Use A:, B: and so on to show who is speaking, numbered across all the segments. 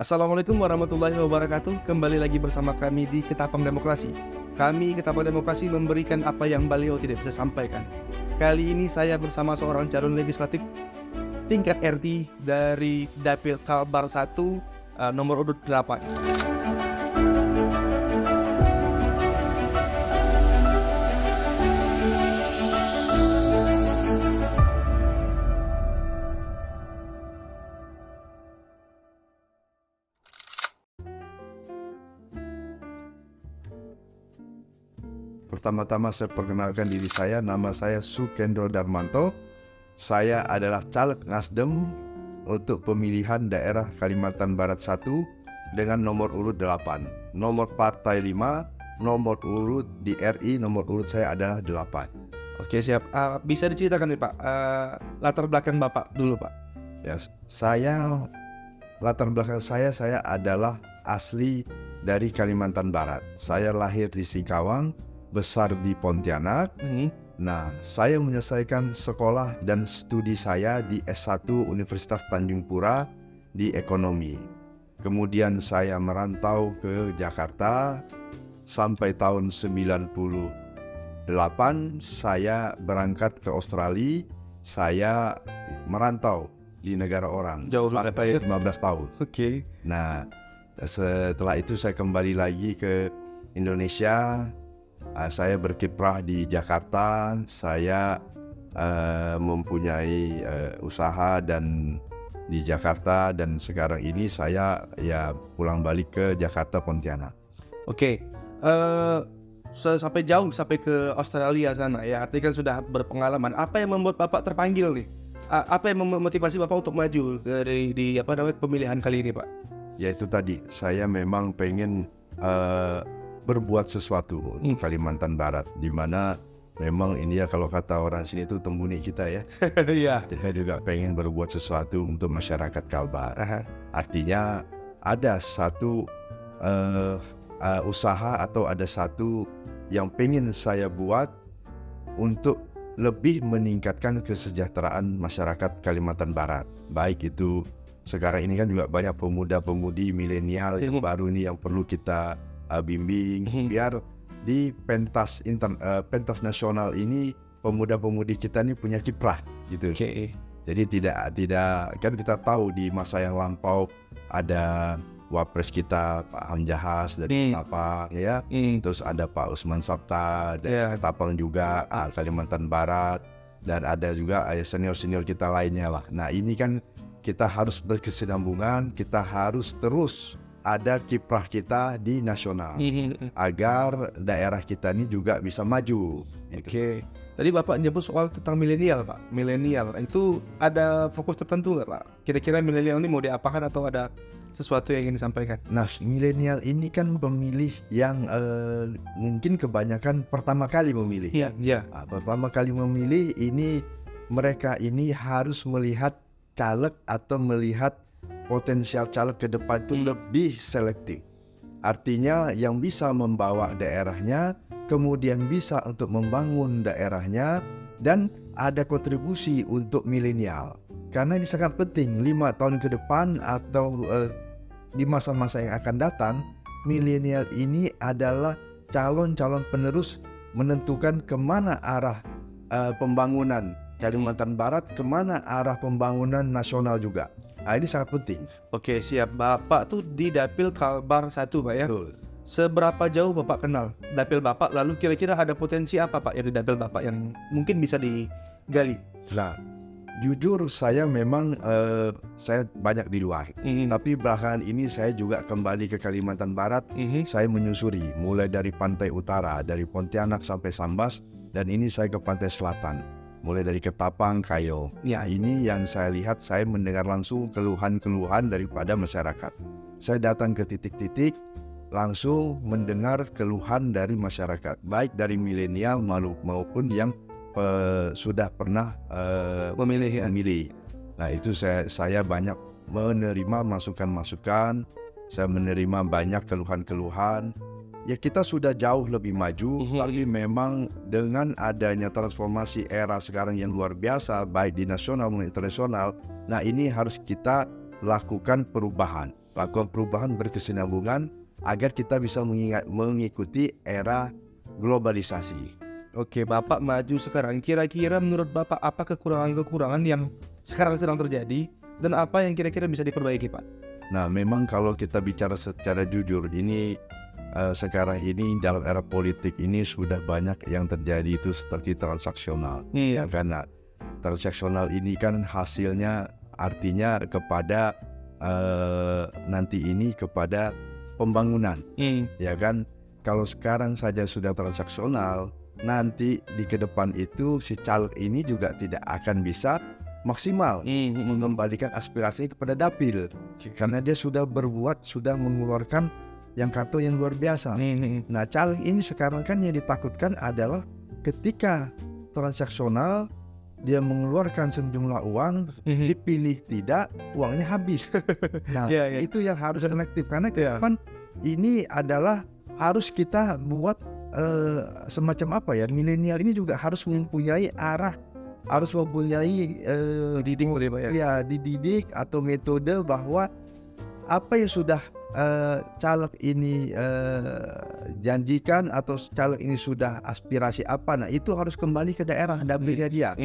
A: Assalamualaikum warahmatullahi wabarakatuh. Kembali lagi bersama kami di Ketapang Demokrasi. Kami Ketapang Demokrasi memberikan apa yang beliau tidak bisa sampaikan. Kali ini saya bersama seorang calon legislatif tingkat RT dari Dapil Kalbar 1, nomor urut 8.
B: Pertama-tama saya perkenalkan diri saya, nama saya Sukendro Darmanto. Saya adalah caleg Nasdem untuk pemilihan daerah Kalimantan Barat 1 dengan nomor urut 8. Nomor partai 5, nomor urut di RI, nomor urut saya adalah 8.
A: Oke, siap. Bisa diceritakan nih Pak, latar belakang Bapak dulu Pak.
B: Ya, latar belakang saya adalah asli dari Kalimantan Barat. Saya lahir di Singkawang, besar di Pontianak. Nah, saya menyelesaikan sekolah dan studi saya di S1 Universitas Tanjung Pura di ekonomi. Kemudian saya merantau ke Jakarta sampai tahun 98 saya berangkat ke Australia. Saya merantau di negara orang
A: Jauh
B: sampai 15 tahun.
A: Oke.
B: Nah, setelah itu saya kembali lagi ke Indonesia. Saya berkiprah di Jakarta. Saya mempunyai usaha dan di Jakarta, dan sekarang ini saya pulang balik ke Jakarta Pontianak.
A: Oke. Sampai ke Australia sana ya, artinya kan sudah berpengalaman. Apa yang membuat Bapak terpanggil nih? Apa yang memotivasi Bapak untuk maju di pemilihan kali ini Pak?
B: Ya itu tadi, saya memang pengen berbuat sesuatu untuk Kalimantan Barat, di mana memang ini ya kalau kata orang sini itu tembuni kita ya.
A: Iya.
B: Saya juga pengen berbuat sesuatu untuk masyarakat Kalbar. Artinya ada satu usaha atau ada satu yang pengen saya buat untuk lebih meningkatkan kesejahteraan masyarakat Kalimantan Barat. Baik itu sekarang ini kan juga banyak pemuda-pemudi milenial yang baru ini yang perlu kita bimbing biar di pentas nasional ini pemuda-pemudi kita ini punya kiprah gitu. Jadi tidak kan kita tahu di masa yang lampau ada wapres kita Pak Hamzahas dari Ketapang ya. Terus ada Pak Usman Sabta dari Ketapang juga, Kalimantan Barat, dan ada juga senior-senior kita lainnya lah. Nah, ini kan kita harus berkesinambungan, kita harus terus ada kiprah kita di nasional agar daerah kita ini juga bisa maju.
A: Oke. Tadi Bapak nyebut soal tentang milenial Pak. Milenial itu ada fokus tertentu nggak Pak? Kira-kira milenial ini mau diapakan atau ada sesuatu yang ingin disampaikan?
B: Nah, milenial ini kan pemilih yang mungkin kebanyakan pertama kali memilih.
A: Iya.
B: Pertama kali memilih ini, mereka ini harus melihat caleg atau melihat potensial caleg ke depan itu lebih selektif. Artinya yang bisa membawa daerahnya, kemudian bisa untuk membangun daerahnya, dan ada kontribusi untuk milenial. Karena ini sangat penting, 5 tahun ke depan atau di masa-masa yang akan datang, milenial ini adalah calon-calon penerus menentukan kemana arah pembangunan Kalimantan Barat, kemana arah pembangunan nasional juga. Ini sangat penting.
A: Oke, siap. Bapak tuh di Dapil Kalbar 1 Pak ya?
B: Betul.
A: Seberapa jauh Bapak kenal Dapil Bapak? Lalu kira-kira ada potensi apa Pak yang di Dapil Bapak yang mungkin bisa digali?
B: Nah, jujur saya memang saya banyak di luar. Tapi belakangan ini saya juga kembali ke Kalimantan Barat. Saya menyusuri mulai dari pantai utara, dari Pontianak sampai Sambas, dan ini saya ke pantai selatan, mulai dari Ketapang, Kayo. Ya, ini yang saya lihat, saya mendengar langsung keluhan-keluhan daripada masyarakat. Saya datang ke titik-titik, langsung mendengar keluhan dari masyarakat, baik dari milenial maupun yang sudah pernah memilih. Nah, itu saya banyak menerima masukan-masukan, saya menerima banyak keluhan-keluhan. Ya, kita sudah jauh lebih maju, tapi memang dengan adanya transformasi era sekarang yang luar biasa, baik di nasional maupun internasional, nah ini harus kita lakukan perubahan. lakukan perubahan berkesinambungan agar kita bisa mengikuti era globalisasi.
A: Oke, Bapak maju sekarang. Kira-kira menurut Bapak apa kekurangan-kekurangan yang sekarang sedang terjadi dan apa yang kira-kira bisa diperbaiki, Pak?
B: Nah, memang kalau kita bicara secara jujur, ini sekarang ini dalam era politik ini sudah banyak yang terjadi itu seperti transaksional.
A: Iya.
B: Karena transaksional ini kan hasilnya artinya kepada nanti ini kepada pembangunan, ya kan? Kalau sekarang saja sudah transaksional, nanti di ke depan itu si caleg ini juga tidak akan bisa maksimal mengembalikan aspirasinya kepada dapil, karena dia sudah mengeluarkan yang luar biasa. Nah, caleg ini sekarang kan yang ditakutkan adalah ketika transaksional dia mengeluarkan sejumlah uang, dipilih tidak, uangnya habis. Nah, itu yang harus selektif, karena ke depan ini adalah harus kita buat semacam apa ya, milenial ini juga harus mempunyai arah, harus mempunyai dididik atau metode bahwa apa yang sudah caleg ini janjikan atau caleg ini sudah aspirasi apa, nah itu harus kembali ke daerah dapilnya dia,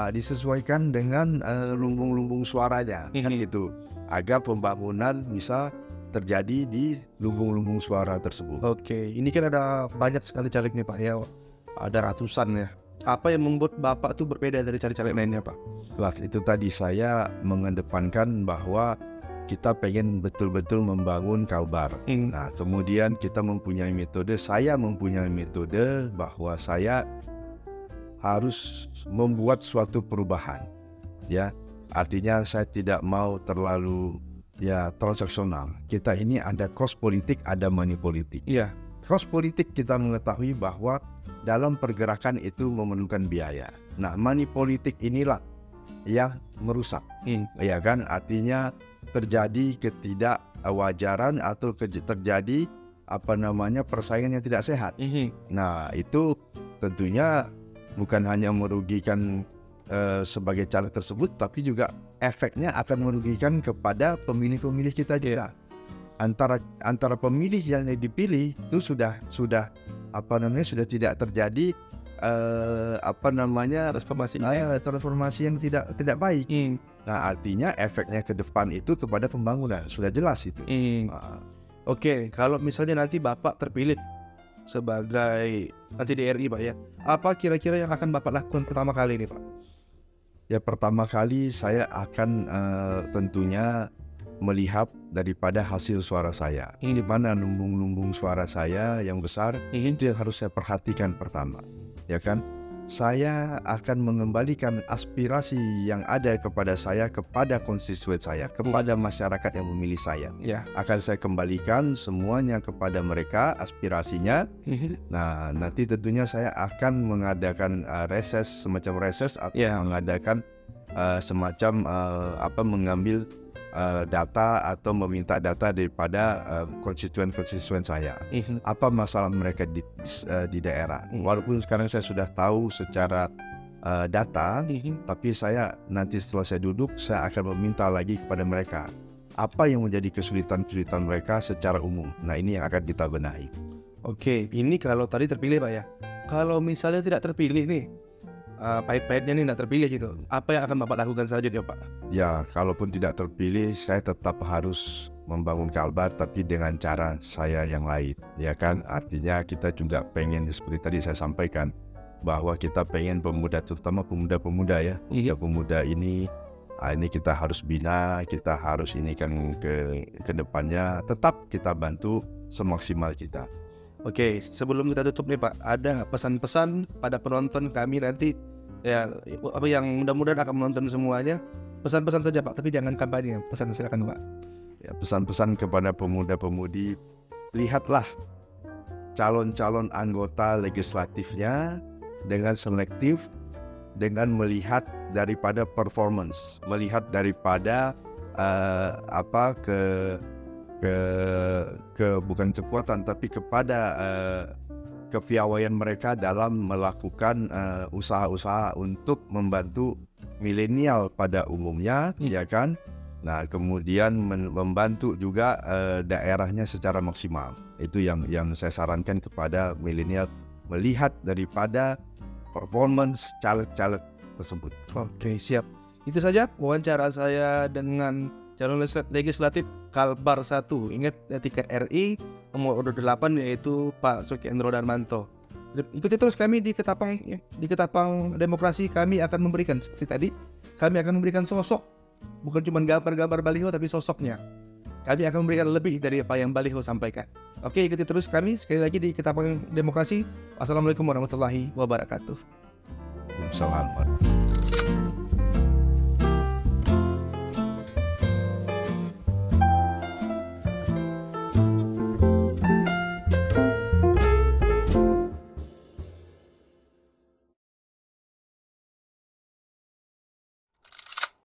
B: disesuaikan dengan lumbung-lumbung suaranya, kan gitu, agar pembangunan bisa terjadi di lumbung-lumbung suara tersebut.
A: Oke, ini kan ada banyak sekali caleg nih, Pak, ya, ada ratusan ya. Apa yang membuat Bapak tuh berbeda dari caleg-caleg lainnya, Pak?
B: Wah, itu tadi saya mengedepankan bahwa kita pengen betul-betul membangun Kalbar. Nah, kemudian kita mempunyai metode, saya mempunyai metode bahwa saya harus membuat suatu perubahan. Ya, artinya saya tidak mau terlalu transaksional. Kita ini ada kos politik, ada money politik.
A: Iya.
B: Kos politik kita mengetahui bahwa dalam pergerakan itu memerlukan biaya. Nah, money politik inilah yang merusak. Ya kan, artinya terjadi ketidakwajaran atau terjadi persaingan yang tidak sehat. Nah, itu tentunya bukan hanya merugikan sebagai caleg tersebut, tapi juga efeknya akan merugikan kepada pemilih-pemilih kita juga. Antara pemilih yang dipilih itu sudah tidak terjadi transformasi yang tidak baik. Nah, artinya efeknya ke depan itu kepada pembangunan sudah jelas itu.
A: Oke, kalau misalnya nanti Bapak terpilih sebagai nanti DRI, Pak, ya, apa kira-kira yang akan Bapak lakukan pertama kali ini, Pak?
B: Ya, pertama kali saya akan tentunya melihat daripada hasil suara saya, di mana lumbung-lumbung suara saya yang besar, itu yang harus saya perhatikan pertama, ya kan? Saya akan mengembalikan aspirasi yang ada kepada saya, kepada konstituen saya, kepada masyarakat yang memilih saya. Akan saya kembalikan semuanya kepada mereka, aspirasinya. Nah, nanti tentunya saya akan mengadakan semacam reses atau mengadakan mengambil data atau meminta data daripada konstituen saya. Apa masalah mereka di daerah. Walaupun sekarang saya sudah tahu secara data, tapi saya nanti setelah saya duduk, saya akan meminta lagi kepada mereka apa yang menjadi kesulitan-kesulitan mereka secara umum. Nah, ini yang akan kita benahi.
A: Oke, ini kalau tadi terpilih, Pak, ya. Kalau misalnya tidak terpilih nih, pahit-pahitnya nih tidak terpilih gitu, apa yang akan Bapak lakukan selanjutnya, Pak?
B: Ya, kalaupun tidak terpilih, saya tetap harus membangun Kalbar, tapi dengan cara saya yang lain, ya kan? Artinya kita juga pengen, seperti tadi saya sampaikan, bahwa kita pengen pemuda, terutama pemuda-pemuda ya, pemuda ini kita harus bina, kita harus ini kan ke depannya, tetap kita bantu semaksimal kita.
A: Oke, sebelum kita tutup nih, Pak, ada pesan-pesan pada penonton kami nanti ya, apa yang mudah-mudahan akan menonton semuanya, pesan-pesan saja, Pak, tapi jangan kampanye, pesan, silakan, Pak.
B: Ya, pesan-pesan kepada pemuda-pemudi, lihatlah calon-calon anggota legislatifnya dengan selektif, dengan melihat daripada performance, melihat daripada bukan kekuatan, tapi kepada kepiawaian mereka dalam melakukan usaha-usaha untuk membantu milenial pada umumnya, ya kan? Nah, kemudian membantu juga daerahnya secara maksimal. Itu yang saya sarankan kepada milenial, melihat daripada performance caleg-caleg tersebut.
A: Oke, siap. Itu saja wawancara saya dengan calon legislatif Kalbar 1. Ingat tiket RI nomor urut 8 yaitu Pak Sukyendro Darmanto. Ikuti terus kami di Ketapang Demokrasi. Kami akan memberikan seperti tadi, kami akan memberikan sosok, bukan cuma gambar-gambar baliho tapi sosoknya. Kami akan memberikan lebih dari apa yang baliho sampaikan. Oke, ikuti terus kami sekali lagi di Ketapang Demokrasi. Wassalamualaikum warahmatullahi wabarakatuh.
B: Selamat.